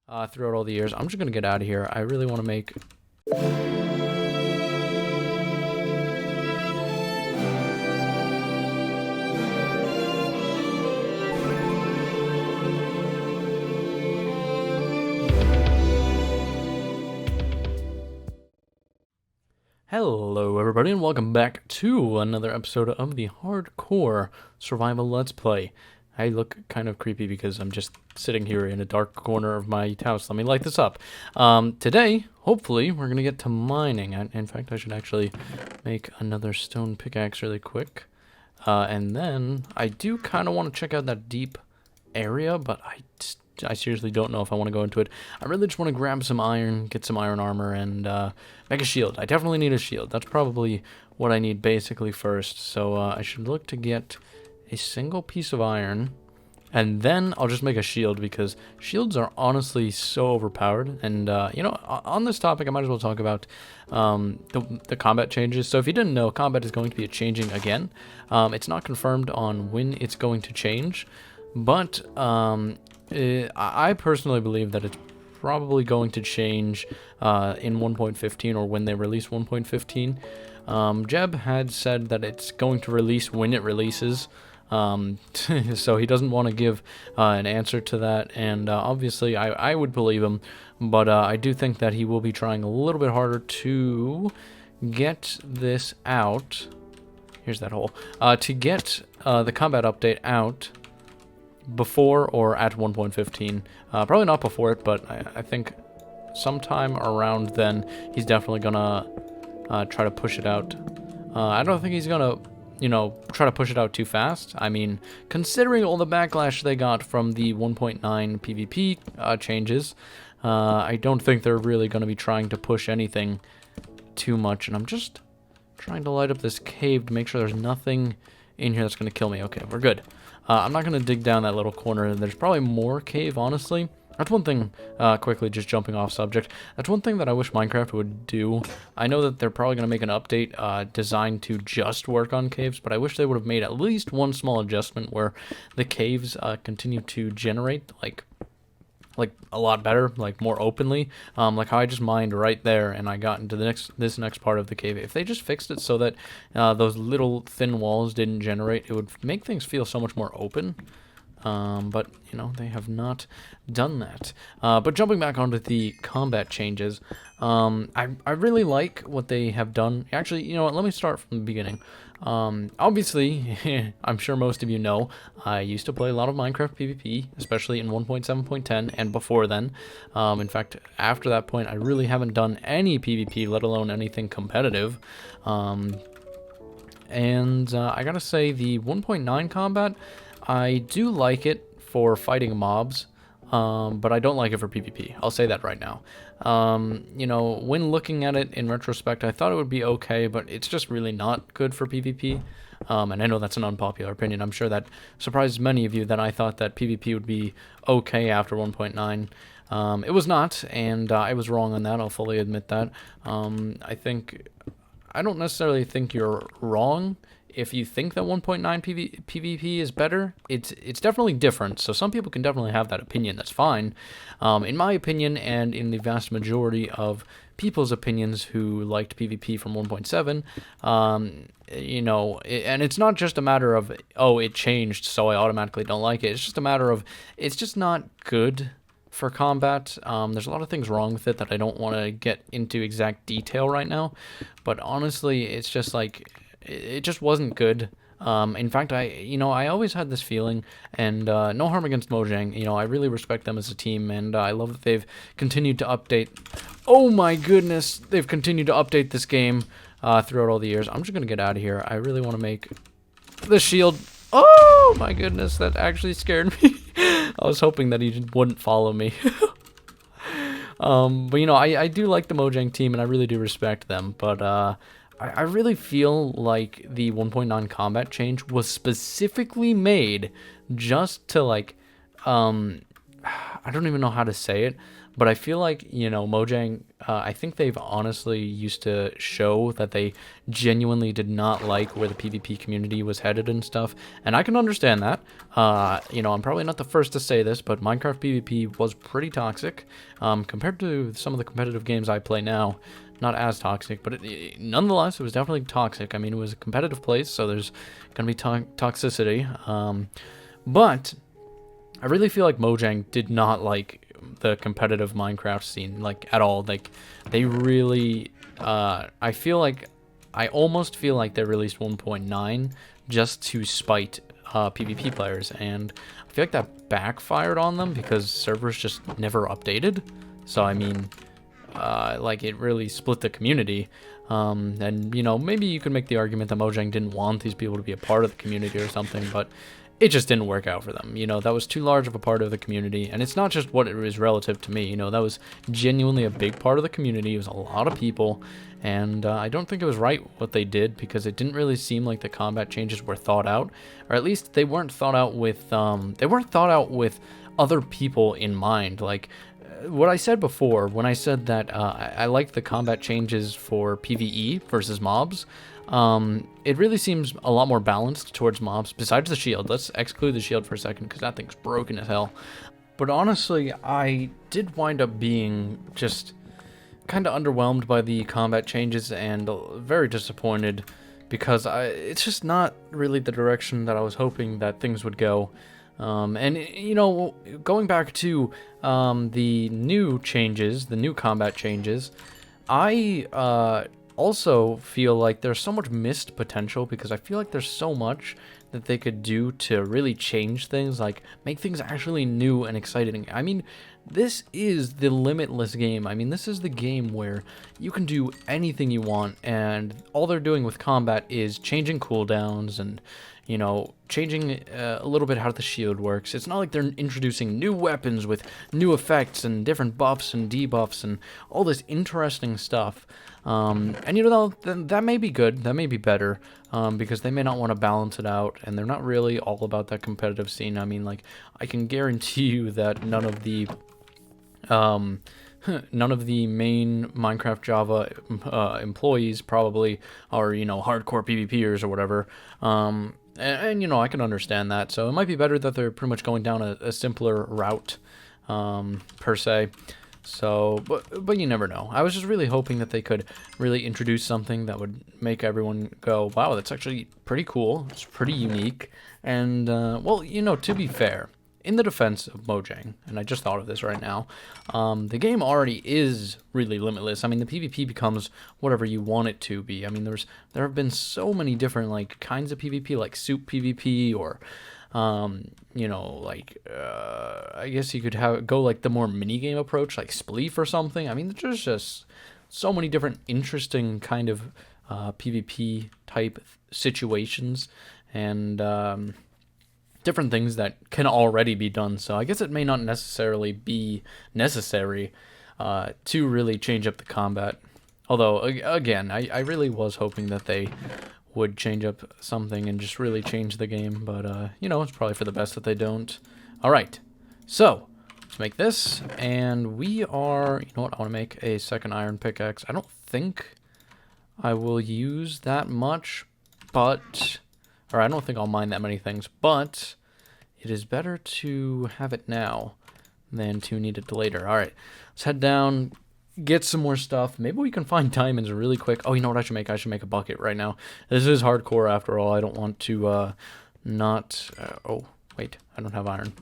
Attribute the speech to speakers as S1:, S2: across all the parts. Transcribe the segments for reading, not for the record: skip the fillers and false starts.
S1: throughout all the years. I'm just gonna get out of here. I really want to make... Hello everybody and welcome back to another episode of the Hardcore Survival Let's Play. I look kind of creepy because I'm just sitting here in a dark corner of my house. Let me light this up. Today, hopefully, we're going to get to mining. In fact, I should actually make another stone pickaxe really quick. And then, I do kind of want to check out that deep area, but I seriously don't know if I want to go into it. I really just want to grab some iron, get some iron armor, and make a shield. I definitely need a shield. That's probably what I need basically first. So I should look to get a single piece of iron, and then I'll just make a shield because shields are honestly so overpowered. And you know, on this topic, I might as well talk about the combat changes. So if you didn't know, combat is going to be changing again. It's not confirmed on when it's going to change, but I personally believe that it's probably going to change in 1.15 or when they release 1.15. Jeb had said that it's going to release when it releases. So he doesn't want to give an answer to that, and obviously I would believe him, but I do think that he will be trying a little bit harder to get this out. Here's that hole. To get the combat update out before or at 1.15. Probably not before it, but I think sometime around then he's definitely gonna try to push it out. I don't think he's gonna, you know, try to push it out too fast. I mean, considering all the backlash they got from the 1.9 PvP changes, I don't think they're really going to be trying to push anything too much. And I'm just trying to light up this cave to make sure there's nothing in here that's going to kill me. Okay, we're good. I'm not going to dig down that little corner. There's probably more cave, honestly. That's one thing, quickly just jumping off subject, that's one thing that I wish Minecraft would do. I know that they're probably going to make an update designed to just work on caves, but I wish they would have made at least one small adjustment where the caves continue to generate, like a lot better, like more openly, like how I just mined right there and I got into this next part of the cave. If they just fixed it so that those little thin walls didn't generate, it would make things feel so much more open. But, you know, they have not done that. But jumping back onto the combat changes, I really like what they have done. Actually, you know what, let me start from the beginning. Obviously, I'm sure most of you know, I used to play a lot of Minecraft PvP, especially in 1.7.10 and before then. In fact, after that point, I really haven't done any PvP, let alone anything competitive. And I gotta say, the 1.9 combat, I do like it for fighting mobs, but I don't like it for PvP. I'll say that right now. You know, when looking at it in retrospect, I thought it would be okay, but it's just really not good for PvP. And I know that's an unpopular opinion. I'm sure that surprised many of you that I thought that PvP would be okay after 1.9. It was not, and I was wrong on that. I'll fully admit that. I don't necessarily think you're wrong if you think that 1.9 PvP is better. It's definitely different, so some people can definitely have that opinion. That's fine. In my opinion, and in the vast majority of people's opinions who liked PvP from 1.7, you know, and it's not just a matter of, oh, it changed, so I automatically don't like it. It's just a matter of, it's just not good for combat. There's a lot of things wrong with it that I don't want to get into exact detail right now, but honestly, it's just like, it just wasn't good. In fact, I always had this feeling, and no harm against Mojang, you know, I really respect them as a team, and I love that they've continued to update. Oh my goodness, they've continued to update this game throughout all the years. I'm just gonna get out of here. I really want to make the shield. Oh my goodness, that actually scared me. I was hoping that he wouldn't follow me. But you know, I do like the Mojang team, and I really do respect them, but I really feel like the 1.9 combat change was specifically made just to, like, I don't even know how to say it, but I feel like, Mojang, I think they've honestly used to show that they genuinely did not like where the PvP community was headed and stuff, and I can understand that. I'm probably not the first to say this, but Minecraft PvP was pretty toxic, compared to some of the competitive games I play now. Not as toxic, but nonetheless, it was definitely toxic. I mean, it was a competitive place, so there's going to be toxicity, but I really feel like Mojang did not like the competitive Minecraft scene, like, at all. Like, they really, I almost feel like they released 1.9 just to spite PvP players, and I feel like that backfired on them because servers just never updated. So, I mean, it really split the community. And, maybe you could make the argument that Mojang didn't want these people to be a part of the community or something, but it just didn't work out for them. That was too large of a part of the community, and it's not just what it was relative to me. That was genuinely a big part of the community. It was a lot of people, and I don't think it was right what they did, because it didn't really seem like the combat changes were thought out, or at least they weren't thought out with other people in mind. Like, what I said before, when I said that I liked the combat changes for PvE versus mobs, it really seems a lot more balanced towards mobs, besides the shield. Let's exclude the shield for a second, because that thing's broken as hell. But honestly, I did wind up being just kind of underwhelmed by the combat changes, and very disappointed, because it's just not really the direction that I was hoping that things would go. Going back to the new changes, the new combat changes, I also feel like there's so much missed potential, because I feel like there's so much that they could do to really change things, like make things actually new and exciting. I mean, this is the limitless game. I mean, this is the game where you can do anything you want, and all they're doing with combat is changing cooldowns and, changing a little bit how the shield works. It's not like they're introducing new weapons with new effects and different buffs and debuffs and all this interesting stuff. That may be good, that may be better, because they may not want to balance it out, and they're not really all about that competitive scene. I mean, like, I can guarantee you that none of the main Minecraft Java employees probably are, hardcore PvPers or whatever. I can understand that. So it might be better that they're pretty much going down a simpler route, per se. So, but you never know. I was just really hoping that they could really introduce something that would make everyone go, wow, that's actually pretty cool. It's pretty unique. And, to be fair, in the defense of Mojang, and I just thought of this right now, the game already is really limitless. I mean, the PvP becomes whatever you want it to be. I mean, there have been so many different, kinds of PvP, like soup PvP, or, I guess you could go, the more minigame approach, like Spleef or something. I mean, there's just so many different interesting kind of PvP type situations, and, different things that can already be done. So I guess it may not necessarily be necessary to really change up the combat. Although, again, I really was hoping that they would change up something and just really change the game. But, it's probably for the best that they don't. All right. So, let's make this. And we are... I want to make a second iron pickaxe. I don't think I will use that much, but... Or I don't think I'll mine that many things, but it is better to have it now than to need it later. All right, let's head down, get some more stuff. Maybe we can find diamonds really quick. Oh, you know what I should make? I should make a bucket right now. This is hardcore after all. I don't want to not... oh, wait, I don't have iron.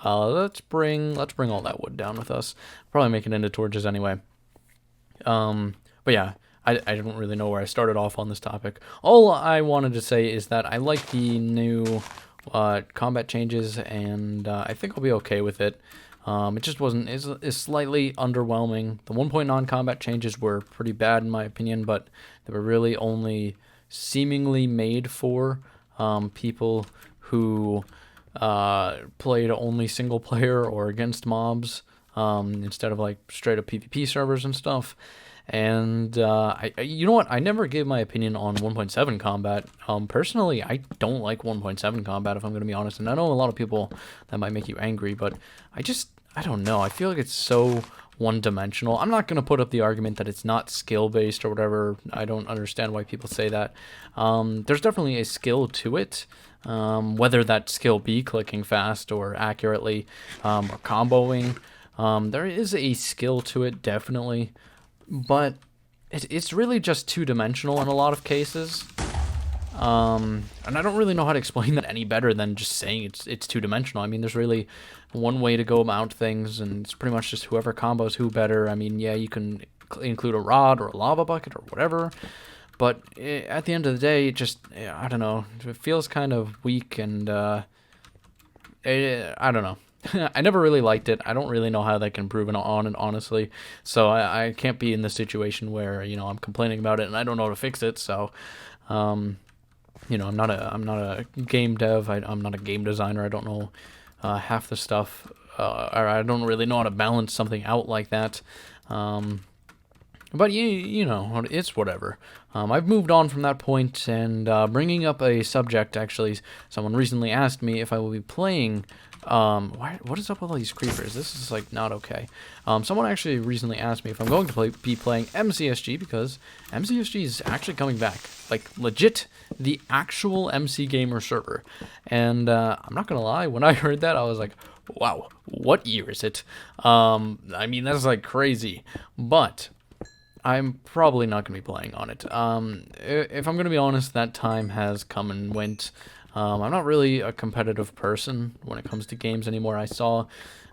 S1: Let's bring all that wood down with us. Probably make it into torches anyway. But yeah. I don't really know where I started off on this topic. All I wanted to say is that I like the new combat changes, and I think I'll be okay with it. It just wasn't... It's slightly underwhelming. The 1.9 combat changes were pretty bad in my opinion, but they were really only seemingly made for people who played only single player or against mobs, instead of straight up PvP servers and stuff. And you know what? I never gave my opinion on 1.7 combat. Personally, I don't like 1.7 combat, if I'm going to be honest. And I know a lot of people that might make you angry, but I don't know. I feel like it's so one-dimensional. I'm not going to put up the argument that it's not skill-based or whatever. I don't understand why people say that. There's definitely a skill to it. Whether that skill be clicking fast or accurately, or comboing. There is a skill to it, definitely. But it's really just two-dimensional in a lot of cases. And I don't really know how to explain that any better than just saying it's two-dimensional. I mean, there's really one way to go about things, and it's pretty much just whoever combos who better. I mean, yeah, you can include a rod or a lava bucket or whatever, but at the end of the day, it just, I don't know, it feels kind of weak, and I don't know. I never really liked it. I don't really know how they can improve on it, honestly. So I can't be in this situation where, you know, I'm complaining about it and I don't know how to fix it. So, you know, I'm not a game dev. I'm not a game designer. I don't know half the stuff, or I don't really know how to balance something out like that. But you know, it's whatever. I've moved on from that point, and bringing up a subject. Actually, someone recently asked me if I will be playing. What is up with all these creepers? This is like not okay. Someone actually recently asked me if I'm going to be playing MCSG, because MCSG is actually coming back, like legit, the actual MC Gamer server. And I'm not gonna lie, when I heard that, I was like, wow, what year is it? I mean, that's like crazy, but I'm probably not going to be playing on it. If I'm going to be honest, that time has come and went. I'm not really a competitive person when it comes to games anymore. I saw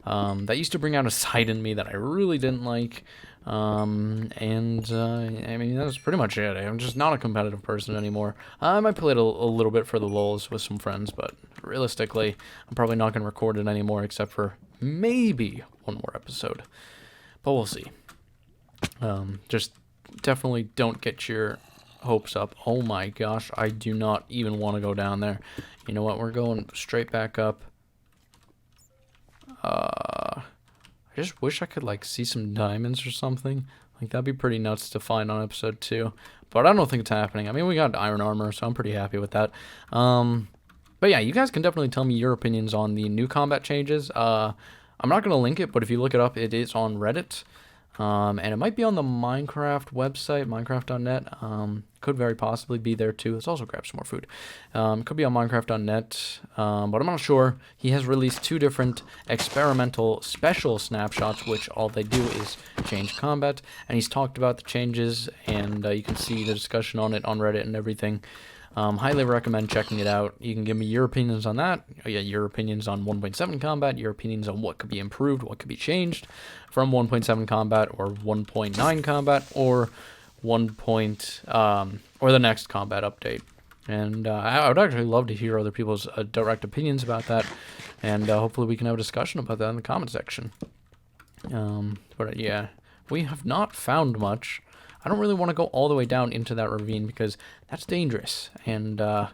S1: that used to bring out a side in me that I really didn't like. I mean, that was pretty much it. I'm just not a competitive person anymore. I might play it a little bit for the lulz with some friends, but realistically, I'm probably not going to record it anymore except for maybe one more episode. But we'll see. Just definitely don't get your hopes up. Oh my gosh, I do not even want to go down there. You know what, we're going straight back up. I just wish I could like see some diamonds or something. Like that'd be pretty nuts to find on episode 2. But I don't think it's happening. I mean, we got iron armor, so I'm pretty happy with that. But yeah, you guys can definitely tell me your opinions on the new combat changes. I'm not gonna link it, but if you look it up, it is on Reddit. And it might be on the Minecraft website, minecraft.net. Could very possibly be there too. Let's also grab some more food. Could be on minecraft.net, but I'm not sure. He has released 2 different experimental special snapshots, which all they do is change combat. And he's talked about the changes, and you can see the discussion on it on Reddit and everything. Highly recommend checking it out. You can give me your opinions on that. Oh, yeah, your opinions on 1.7 combat, your opinions on what could be improved, what could be changed from 1.7 combat or 1.9 combat or or the next combat update. And I would actually love to hear other people's direct opinions about that, and hopefully we can have a discussion about that in the comment section. But yeah, we have not found much. I don't really want to go all the way down into that ravine because that's dangerous, and I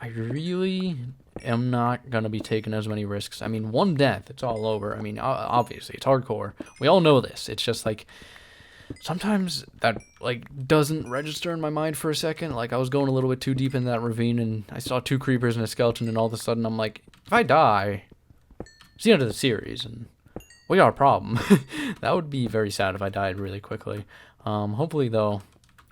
S1: really am not going to be taking as many risks. I mean, one death, it's all over. I mean, obviously, it's hardcore. We all know this. It's just like, sometimes that, like, doesn't register in my mind for a second. Like, I was going a little bit too deep in that ravine, and I saw 2 creepers and a skeleton, and all of a sudden I'm like, if I die, it's the end of the series, and we got a problem. That would be very sad if I died really quickly. Hopefully, though,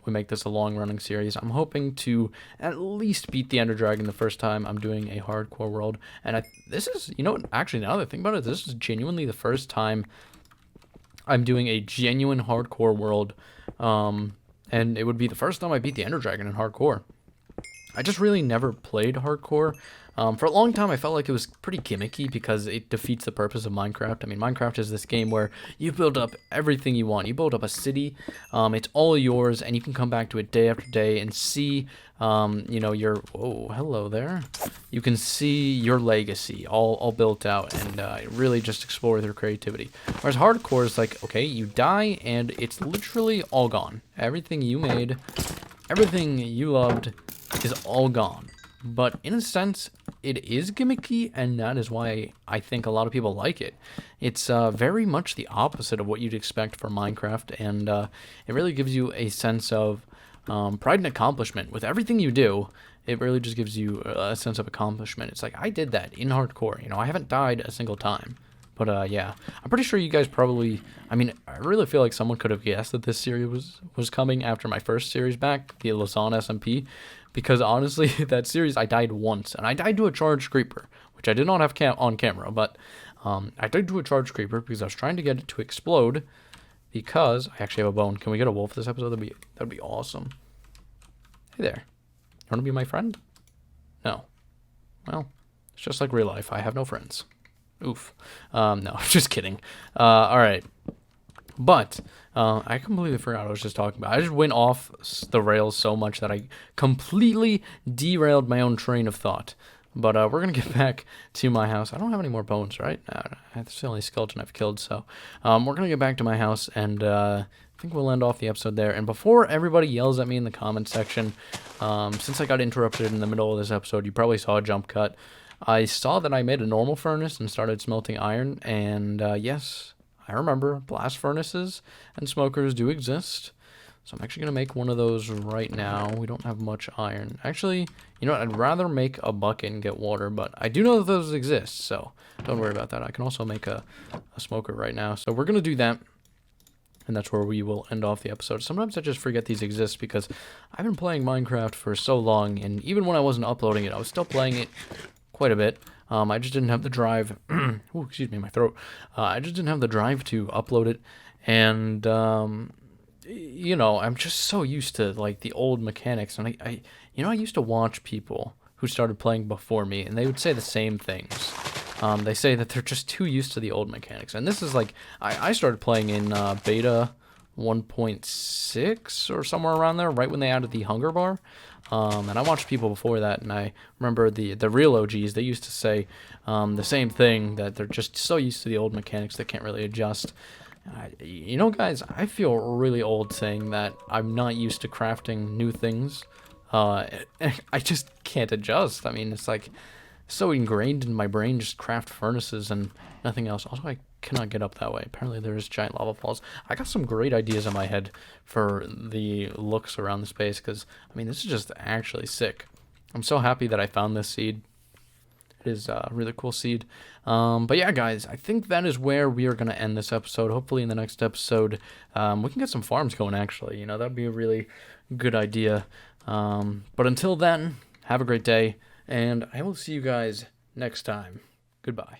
S1: we make this a long-running series. I'm hoping to at least beat the Ender Dragon the first time I'm doing a hardcore world. And this is, you know what, actually, now that I think about it, this is genuinely the first time I'm doing a genuine hardcore world. And it would be the first time I beat the Ender Dragon in hardcore. I just really never played hardcore. For a long time, I felt like it was pretty gimmicky because it defeats the purpose of Minecraft. I mean, Minecraft is this game where you build up everything you want. You build up a city, it's all yours, and you can come back to it day after day and see, you know, your, whoa, hello there. You can see your legacy all built out, and really just explore with your creativity. Whereas hardcore is like, okay, you die, and it's literally all gone. Everything you made, everything you loved is all gone. But in a sense, it is gimmicky, and that is why I think a lot of people like it. It's very much the opposite of what you'd expect for Minecraft, and it really gives you a sense of pride and accomplishment. With everything you do, it really just gives you a sense of accomplishment. It's like, I did that in hardcore. You know, I haven't died a single time. But yeah, I'm pretty sure you guys probably, I mean, I really feel like someone could have guessed that this series was coming after my first series back, the Lausanne SMP, because honestly, that series, I died once, and I died to a charged creeper, which I did not have on camera, but I died to a charged creeper because I was trying to get it to explode, because I actually have a bone. Can we get a wolf this episode? That'd be awesome. Hey there. You want to be my friend? No. Well, it's just like real life. I have no friends. Oof. No, just kidding. All right. But I completely forgot what I was just talking about. I just went off the rails so much that I completely derailed my own train of thought. But we're going to get back to my house. I don't have any more bones, right? That's the only skeleton I've killed. So we're going to get back to my house, and I think we'll end off the episode there. And before everybody yells at me in the comment section, since I got interrupted in the middle of this episode, you probably saw a jump cut. I saw that I made a normal furnace and started smelting iron, and yes, I remember blast furnaces and smokers do exist. So I'm actually going to make one of those right now. We don't have much iron. Actually, you know what? I'd rather make a bucket and get water, but I do know that those exist, so don't worry about that. I can also make a smoker right now. So we're going to do that, and that's where we will end off the episode. Sometimes I just forget these exist because I've been playing Minecraft for so long, and even when I wasn't uploading it, I was still playing it quite a bit. I just didn't have the drive. Ooh, excuse me, my throat. I just didn't have the drive to upload it, and you know, I'm just so used to like the old mechanics, and I used to watch people who started playing before me, and they would say the same things. They say that they're just too used to the old mechanics, and this is like I started playing in beta 1.6 or somewhere around there, right when they added the hunger bar. And I watched people before that, and I remember the real OGs, they used to say the same thing, that they're just so used to the old mechanics they can't really adjust. You know, guys, I feel really old saying that I'm not used to crafting new things. I just can't adjust. I mean, it's like so ingrained in my brain, just craft furnaces and nothing else. Also, I cannot get up that way. Apparently there's giant lava falls. I got some great ideas in my head for the looks around the space, because I mean, this is just actually sick. I'm so happy that I found this seed. It is a really cool seed. But yeah, guys, I think that is where we are going to end this episode. Hopefully in the next episode we can get some farms going, actually. You know, that'd be a really good idea. But until then, have a great day, and I will see you guys next time. Goodbye.